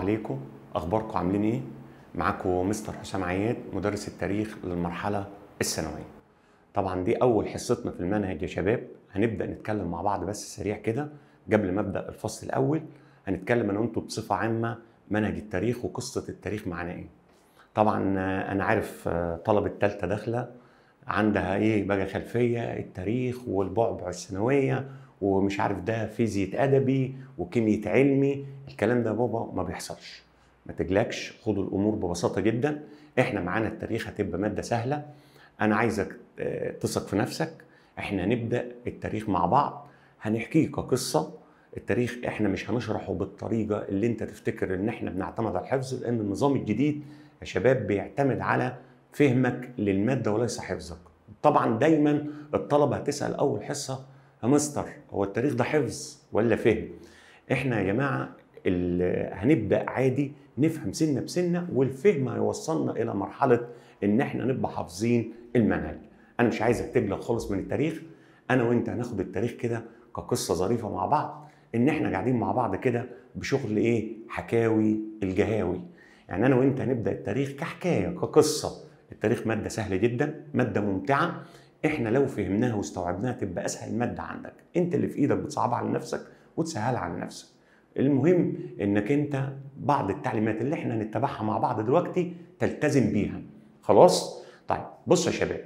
عليكم. اخباركم عاملين ايه؟ معاكم مستر حسام عياد مدرس التاريخ للمرحله الثانويه. طبعا دي اول حصتنا في المنهج يا شباب. هنبدا نتكلم مع بعض بس سريع كده قبل ما ابدا الفصل الاول. هنتكلم انا وانتم بصفه عامه منهج التاريخ وقصه التاريخ معانا ايه. طبعا انا عارف طلبه ثالثه داخله عندها ايه بقى خلفيه التاريخ والبعبع الثانويه ومش عارف ده فيزياء ادبي وكيمياء علمي. الكلام ده بابا ما بيحصلش، ما تقلقش، خدوا الامور ببساطه جدا. احنا معانا التاريخ هتبقى ماده سهله. انا عايزك تثق في نفسك. احنا هنبدا التاريخ مع بعض، هنحكيه كقصه. التاريخ احنا مش هنشرحه بالطريقه اللي انت تفتكر ان احنا بنعتمد على الحفظ، لان النظام الجديد يا شباب بيعتمد على فهمك للماده وليس حفظك. طبعا دايما الطلبه هتسال اول حصه يا مستر هو التاريخ ده حفظ ولا فهم؟ احنا يا جماعه هنبدا عادي نفهم سنه بسنه، والفهم هيوصلنا الى مرحله ان احنا نبقى حافظين المنهج. انا مش عايزك تقلق خالص من التاريخ. انا وانت هناخد التاريخ كده كقصه ظريفه مع بعض، ان احنا قاعدين مع بعض كده بشغل ايه حكاوي الجهاوي. يعني انا وانت هنبدا التاريخ كحكايه كقصه. التاريخ ماده سهله جدا، ماده ممتعه. احنا لو فهمناها واستوعبناها تبقى اسهل ماده عندك. انت اللي في ايدك بتصعبها على نفسك وتسهلها على نفسك. المهم انك انت بعض التعليمات اللي احنا هنتبعها مع بعض دلوقتي تلتزم بيها. خلاص؟ طيب بصوا يا شباب،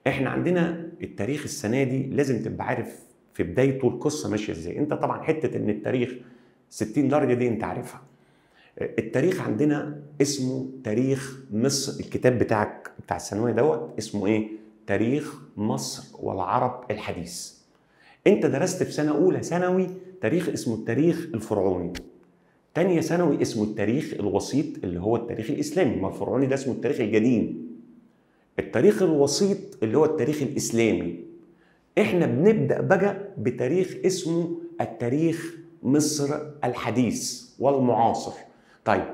احنا عندنا التاريخ السنه دي لازم تبقى عارف في بدايته القصه ماشيه ازاي. انت طبعا حته ان التاريخ 60 درجه دي انت عارفها. التاريخ عندنا اسمه تاريخ مصر. الكتاب بتاعك بتاع الثانويه دوت اسمه ايه؟ تاريخ مصر والعرب الحديث. انت درست في سنه اولى ثانوي تاريخ اسمه التاريخ الفرعوني. تانية ثانوي اسمه التاريخ الوسيط اللي هو التاريخ الاسلامي. ما الفرعوني ده اسمه التاريخ القديم. التاريخ الوسيط اللي هو التاريخ الاسلامي. احنا بنبدا بقى بتاريخ اسمه التاريخ مصر الحديث والمعاصر. طيب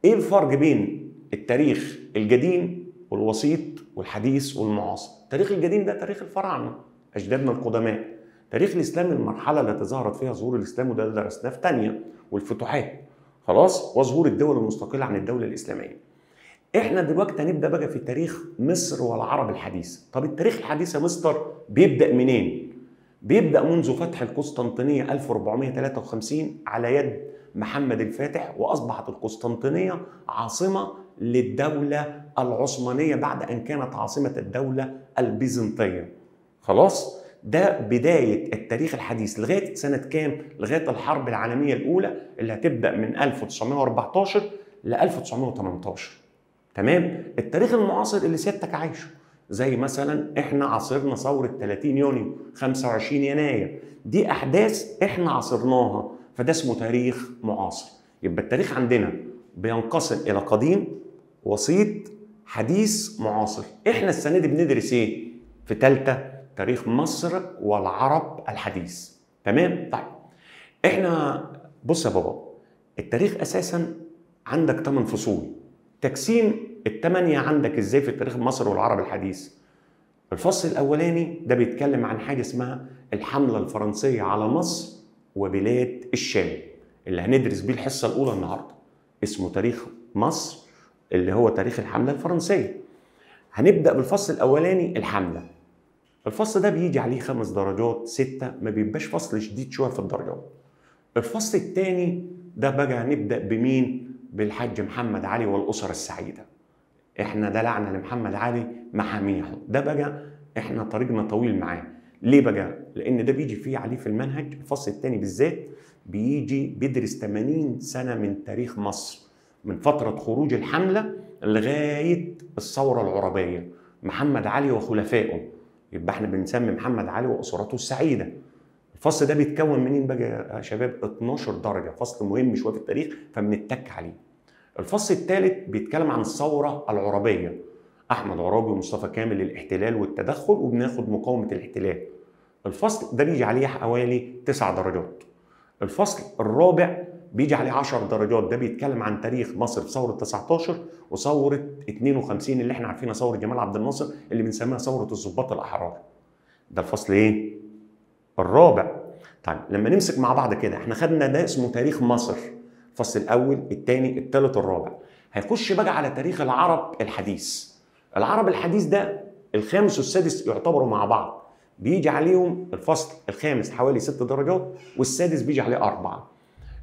ايه الفرق بين التاريخ القديم والوسيط والحديث والمعاصر؟ التاريخ القديم ده تاريخ الفراعنه اجدادنا القدماء. تاريخ الاسلام المرحله التي ظهرت فيها ظهور الاسلام، وده درسناه في ثانيه، والفتوحات خلاص، وظهور الدول المستقله عن الدوله الاسلاميه. احنا دلوقتي هنبدا بقى في تاريخ مصر والعرب الحديث. طب التاريخ الحديث يا مستر بيبدا منين؟ بيبدا منذ فتح القسطنطينيه 1453 على يد محمد الفاتح، واصبحت القسطنطينيه عاصمه للدوله العثمانيه بعد ان كانت عاصمه الدوله البيزنطيه. خلاص؟ ده بدايه التاريخ الحديث لغايه سنه كام؟ لغايه الحرب العالميه الاولى اللي هتبدا من 1914 ل 1918. تمام؟ التاريخ المعاصر اللي سيادتك عايشه زي مثلا احنا عاصرنا ثوره 30 يونيو، 25 يناير، دي احداث احنا عاصرناها، فده اسمه تاريخ معاصر. يبقى التاريخ عندنا بينقسم الى قديم، وسيط، حديث، معاصر. احنا السنه دي بندرس ايه؟ في ثالثه تاريخ مصر والعرب الحديث. تمام؟ طيب احنا بص يا بابا، التاريخ اساسا عندك 8 فصول. تقسيم الثمانية عندك ازاي في التاريخ مصر والعرب الحديث؟ الفصل الاولاني ده بيتكلم عن حاجه اسمها الحمله الفرنسيه على مصر وبلاد الشام، اللي هندرس بيه الحصه الاولى النهارده. اسمه تاريخ مصر اللي هو تاريخ الحمله الفرنسيه. هنبدا بالفصل الاولاني الحمله. الفصل ده بيجي عليه 5 درجات 6، ما بيبقاش فصل شديد شويه في الدرجات. الفصل الثاني ده بقى هنبدا بمين؟ بالحاج محمد علي والاسره السعيده. احنا دلعنا لمحمد علي محاميحه. ده بقى احنا طريقنا طويل معاه. ليه بقى؟ لان ده بيجي فيه عليه في المنهج. الفصل الثاني بالذات بيجي بيدرس 80 سنه من تاريخ مصر، من فتره خروج الحمله لغايه الثوره العربيه، محمد علي وخلفائه. يبقى احنا بنسمي محمد علي واسرته السعيده. الفصل ده بيتكون منين بقى يا شباب؟ 12 درجه، فصل مهم شويه في التاريخ فبنتك عليه. الفصل الثالث بيتكلم عن الثوره العربيه، احمد عرابي ومصطفى كامل للاحتلال والتدخل، وبناخد مقاومه الاحتلال. الفصل ده بيجي عليه حوالي 9 درجات. الفصل الرابع بيجي عليه 10 درجات، ده بيتكلم عن تاريخ مصر في ثوره 19 وثوره 52 اللي احنا عارفينها ثوره جمال عبد الناصر اللي بنسميها ثوره الضباط الاحرار. ده الفصل ايه؟ الرابع. طيب لما نمسك مع بعض كده، احنا خدنا ده اسمه تاريخ مصر. الفصل الاول الثاني الثالث الرابع. هيخش بقى على تاريخ العرب الحديث. العرب الحديث ده الخامس والسادس يعتبروا مع بعض، بيجي عليهم الفصل الخامس حوالي 6 درجات والسادس بيجي عليه 4.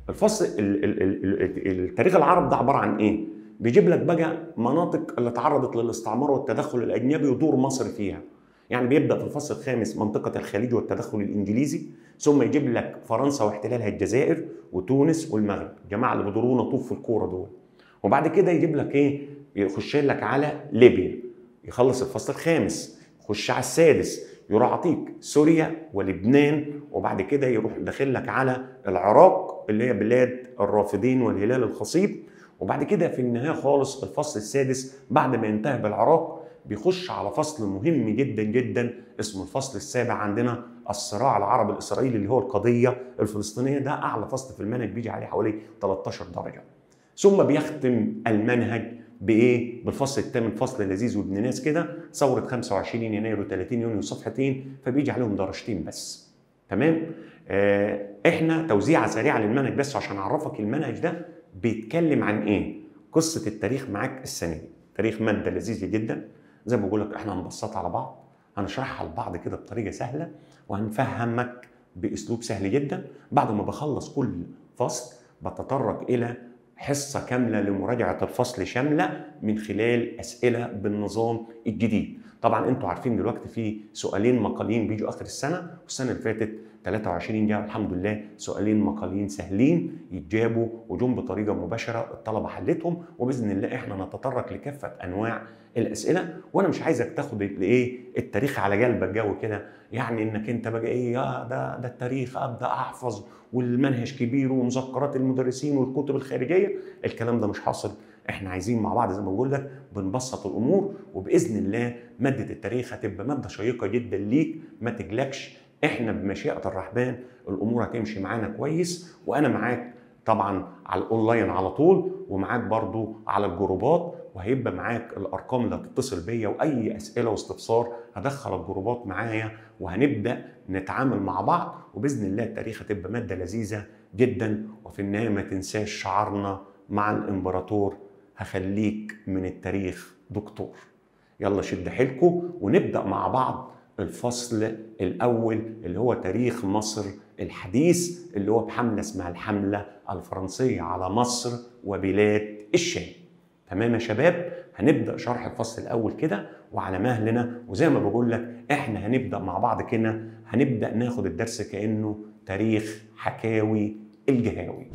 الفصل التاريخ العرب ده عباره عن ايه؟ بيجيب لك بقى مناطق اللي تعرضت للاستعمار والتدخل الاجنبي ودور مصر فيها. يعني بيبدا في الفصل الخامس منطقه الخليج والتدخل الانجليزي، ثم يجيب لك فرنسا واحتلالها الجزائر وتونس والمغرب، الجماعه اللي بيضرونا طوف في الكوره دول. وبعد كده يجيب لك ايه؟ يخش لك على ليبيا، يخلص الفصل الخامس، يخش على السادس يروح عطيك سوريا ولبنان، وبعد كده يروح داخل لك على العراق اللي هي بلاد الرافدين والهلال الخصيب. وبعد كده في النهايه خالص الفصل السادس بعد ما ينتهي بالعراق بيخش على فصل مهم جدا جدا اسمه الفصل السابع عندنا، الصراع العربي الاسرائيلي اللي هو القضيه الفلسطينيه. ده اعلى فصل في المنهج بيجي عليه حوالي 13 درجه. ثم بيختم المنهج بايه؟ بالفصل الثامن، فصل لذيذ وابن ناس كده، ثوره 25 يناير و30 يونيو صفحتين، فبيجي عليهم درجتين بس. تمام؟ احنا توزيعه سريعه للمنهج بس عشان اعرفك المنهج ده بيتكلم عن ايه. قصه التاريخ معاك السنه دي، تاريخ ماده لذيذه جدا زي ما بقول لك، احنا هنبسطها على بعض، هنشرحها لبعض كده بطريقه سهله، وهنفهمك باسلوب سهل جدا. بعد ما بخلص كل فصل بتطرق الى حصه كامله لمراجعه الفصل شامله من خلال اسئله بالنظام الجديد. طبعا انتوا عارفين دلوقتي في سؤالين مقالين بيجوا اخر السنه، والسنه اللي فاتت 23 جاب الحمد لله سؤالين مقالين سهلين يتجابوا وجم بطريقه مباشره الطلبه حلتهم، وباذن الله احنا نتطرق لكافه انواع الاسئله. وانا مش عايزك تاخد الايه التاريخ على قلبك جو كده، يعني انك انت بقى ايه ده التاريخ ابدا احفظ والمنهج كبير ومذكرات المدرسين والكتب الخارجيه. الكلام ده مش حاصل. احنا عايزين مع بعض زي ما بقول لك بنبسط الامور، وباذن الله ماده التاريخ هتبقى ماده شيقه جدا ليك، ما تقلقش. احنا بمشيئه الرحمن الامور هتمشي معانا كويس، وانا معاك طبعا على الاونلاين على طول، ومعاك برضو على الجروبات، وهيبقى معاك الارقام اللي هتتصل بيا، واي اسئله واستفسار هدخل الجروبات معايا وهنبدا نتعامل مع بعض، وباذن الله التاريخ هتبقى ماده لذيذه جدا. وفي النهايه ما تنساش شعارنا مع الامبراطور، هخليك من التاريخ دكتور. يلا شد حيلكم ونبدا مع بعض الفصل الاول اللي هو تاريخ مصر الحديث، اللي هو بحمله اسمها الحمله الفرنسيه على مصر وبلاد الشام. تمام يا شباب؟ هنبدا شرح الفصل الاول كده وعلى مهلنا، وزي ما بقول لك احنا هنبدا مع بعض كده، هنبدا ناخد الدرس كانه تاريخ حكاوي الجهاوي.